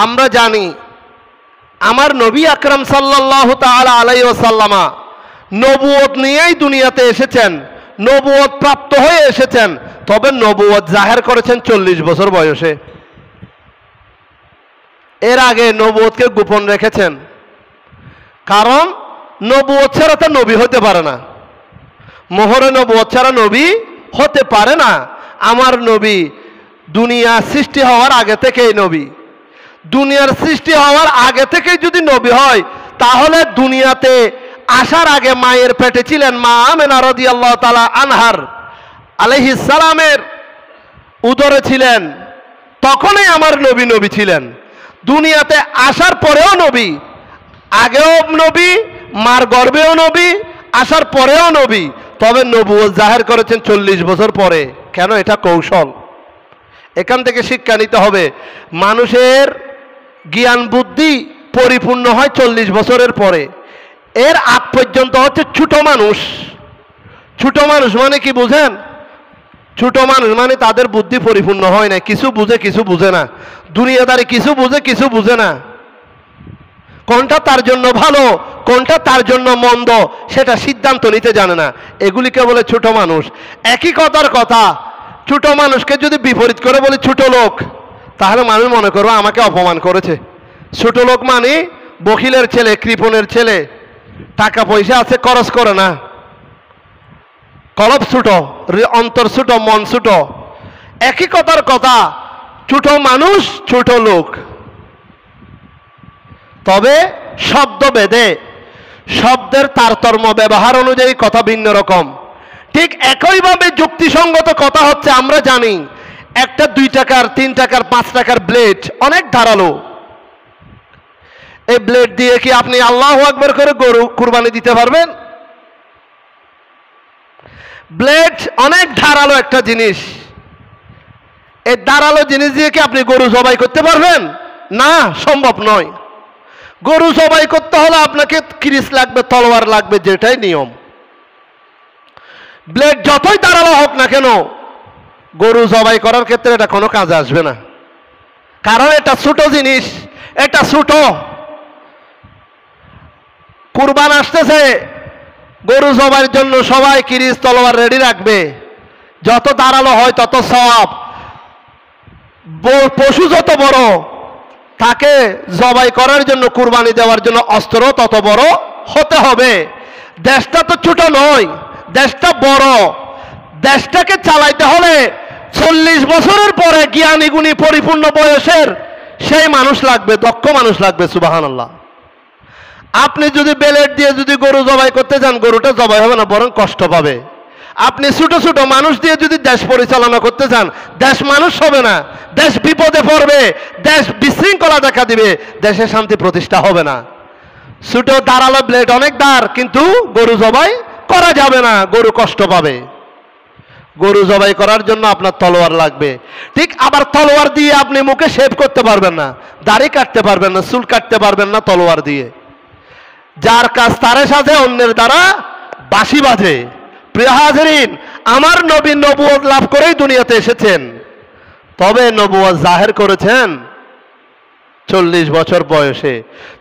আমরা জানি আমার নবী আকরাম সাল্লাল্লাহু তাআলা আলাইহি ওয়াসাল্লামা নবুয়ত নিয়েই দুনিয়াতে এসেছেন, নবুয়ত প্রাপ্ত হয়ে এসেছেন, তবে নবুয়ত জাহের করেছেন 40 বছর বয়সে। এর আগে নবুয়তকে গোপন রেখেছেন, কারণ নবুয়ত ছাড়া তো নবী হতে পারে না, মোহরে নবুয়ত ছাড়া নবী হতে পারে না। আমার নবী দুনিয়া সৃষ্টি হওয়ার আগে থেকেই নবী, দুনিয়ার সৃষ্টি হওয়ার আগে থেকেই যদি নবী হয়, তাহলে দুনিয়াতে আসার আগে মায়ের পেটে ছিলেন মা আমেনা রাদিয়াল্লাহু তাআলা আনহার আলাইহিস সালামের উদরে ছিলেন, তখনই আমার নবী নবী ছিলেন। দুনিয়াতে আসার পরেও নবী, আগেও নবী, মার গর্ভেও নবী, আসার পরেও নবী, তবে নবুয়ত জাহের করেছেন 40 বছর পরে। কেন? এটা কৌশল। এখান থেকে শিক্ষা নিতে হবে, মানুষের জ্ঞান বুদ্ধি পরিপূর্ণ হয় 40 বছরের পরে। এর আগ পর্যন্ত হচ্ছে ছোট মানুষ। ছোট মানুষ মানে কি বুঝেন? ছোট মানুষ মানে তাদের বুদ্ধি পরিপূর্ণ হয় না, কিছু বুঝে কিছু বুঝে না, দুনিয়াদারি কিছু বুঝে কিছু বুঝে না, কোনটা তার জন্য ভালো কোনটা তার জন্য মন্দ সেটা সিদ্ধান্ত নিতে জানে না, এগুলিকে বলে ছোট মানুষ। একই কথার কথা, ছোট মানুষকে যদি বিপরীত করে বলি ছোট লোক, তাহলে মানুষ মনে করবে আমাকে অপমান করেছে। ছোট লোক মানে বখিলের ছেলে, কৃপণের ছেলে, টাকা পয়সা আছে খরচ করে না, কলব ছোট, অন্তর ছোট, মন ছোট। একই কথার কথা, ছোট মানুষ ছোট লোক। তবে শব্দ ভেদে, শব্দের তারতম্য ব্যবহার অনুযায়ী কথা ভিন্ন রকম। ঠিক একইভাবে যুক্তিসঙ্গত কথা হচ্ছে, আমরা জানি একটা 2 টাকার 3 টাকার 5 টাকার ব্লেড অনেক ধারালো। এই ব্লেড দিয়ে কি আপনি আল্লাহু আকবার করে গরু কুরবানি দিতে পারবেন? ব্লেড অনেক ধারালো একটা জিনিস, এই ধারালো জিনিস দিয়ে কি আপনি গরু জবাই করতে পারবেন? না, সম্ভব নয়। গরু জবাই করতে হলে আপনাকে কিরিচ লাগবে, তলোয়ার লাগবে, যেটাই নিয়ম। ব্লেড যতই ধারালো হোক না কেন, গরু জবাই করার ক্ষেত্রে এটা কোনো কাজে আসবে না, কারণ এটা ছোট জিনিস, এটা ছোট। কুরবান আসতেছে, গরু জবাইয়ের জন্য সবাই কিরিচ তলোয়ার রেডি রাখবে, যত ধারালো হয় তত সওয়াব। পশু যত বড়, তাকে জবাই করার জন্য, কুরবানি দেওয়ার জন্য অস্ত্র তত বড় হতে হবে। দেশটা তো ছোট নয়, দেশটা বড়। দেশটাকে চালাইতে হলে 40 বছরের পরে জ্ঞানী গুণী পরিপূর্ণ বয়সের সেই মানুষ লাগবে, দক্ষ মানুষ লাগবে। সুবহানাল্লাহ। আপনি যদি ব্লেড দিয়ে যদি গরু জবাই করতে যান, গরুটা জবাই হবে না, বরং কষ্ট পাবে। আপনি ছোট ছোট মানুষ দিয়ে যদি দেশ পরিচালনা করতে যান, দেশ মানুষ হবে না, দেশ বিপদে পড়বে, দেশ বিশৃঙ্খলা দেখা দিবে, দেশে শান্তি প্রতিষ্ঠা হবে না। ছোট ধারালো ব্লেড অনেক ধার, কিন্তু গরু জবাই করা যাবে না, গরু কষ্ট পাবে। গরু জবাই করার জন্য আপনার তলোয়ার লাগবে। ঠিক আবার তলোয়ার দিয়ে আপনি মুখে শেভ করতে পারবেন না, দাড়ি কাটতে পারবেন না, চুল কাটতে পারবেন না তলোয়ার দিয়ে। যার কাজ তারে সাথে, অন্যের দ্বারা বাঁশি বাজে। প্রিয় হাজরিন, আমার নবী নবুয়ত লাভ করেই দুনিয়াতে এসেছেন, তবে নবুয়ত জাহের করেছেন 40 বছর বয়সে।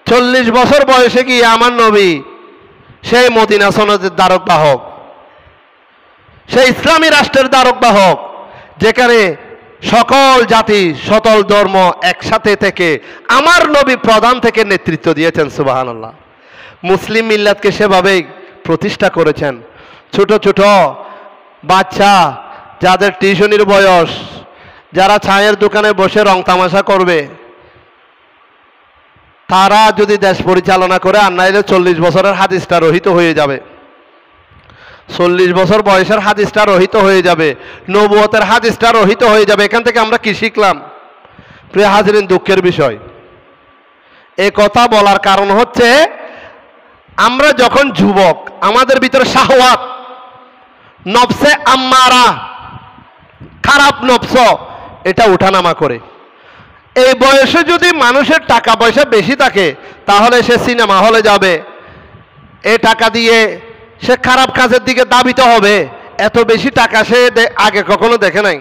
40 বছর বয়সে গিয়ে আমার নবী সেই মদিনা সনদের দ্বারক বাহক, সেই ইসলামী রাষ্ট্রের দ্বারক বাহক, যেখানে সকল জাতি সকল ধর্ম একসাথে থেকে আমার নবী প্রধান থেকে নেতৃত্ব দিয়েছেন। সুবহানাল্লাহ। মুসলিম মিল্লাতকে সেভাবেই প্রতিষ্ঠা করেছেন। ছোট ছোট বাচ্চা, যাদের টিউশনির বয়স, যারা চায়ের দোকানে বসে রং তামাশা করবে, তারা যদি দেশ পরিচালনা করে, আর নাইলে 40 বছরের হাদিসটা রহিত হয়ে যাবে। 40 বছর বয়সের হাদিসটা রহিত হয়ে যাবে, নবুয়তের হাদিসটা রহিত হয়ে যাবে। এখান থেকে আমরা কি শিখলাম? প্রিয় হাজরিন, দুঃখের বিষয়, এ কথা বলার কারণ হচ্ছে, আমরা যখন যুবক, আমাদের ভিতরে শাহওয়াত, নফসে আম্মারা, খারাপ নফস, এটা উঠানামা করে। এই বয়সে যদি মানুষের টাকা পয়সা বেশি থাকে, তাহলে সে সিনেমা হলে যাবে, এই টাকা দিয়ে সে খারাপ কাজের দিকে ধাবিত হবে। এত বেশি টাকা সে আগে কখনো দেখে নাই।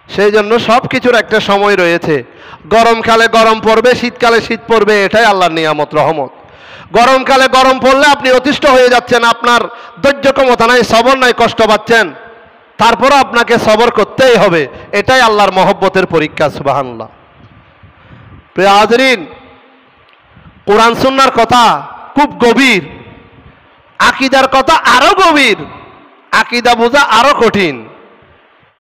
সেই জন্য সব কিছুর একটা সময় রয়েছে। গরমকালে গরম পড়বে, শীতকালে শীত পড়বে, এটাই আল্লাহর নিয়ামত রহমত। গরমকালে গরম পড়লে আপনি অতিষ্ঠ হয়ে যাচ্ছেন, আপনার ধৈর্য ক্ষমতা নাই, সবর নাই, কষ্ট পাচ্ছেন, তারপরও আপনাকে সবর করতেই হবে, এটাই আল্লাহর মহব্বতের পরীক্ষা। সুবহানাল্লাহ। প্রিয় হাজরিন, কোরআন সুন্নাহর কথা খুব গভীর, আকীদার কথা আরো গভীর, আকীদা বোঝা আরো কঠিন।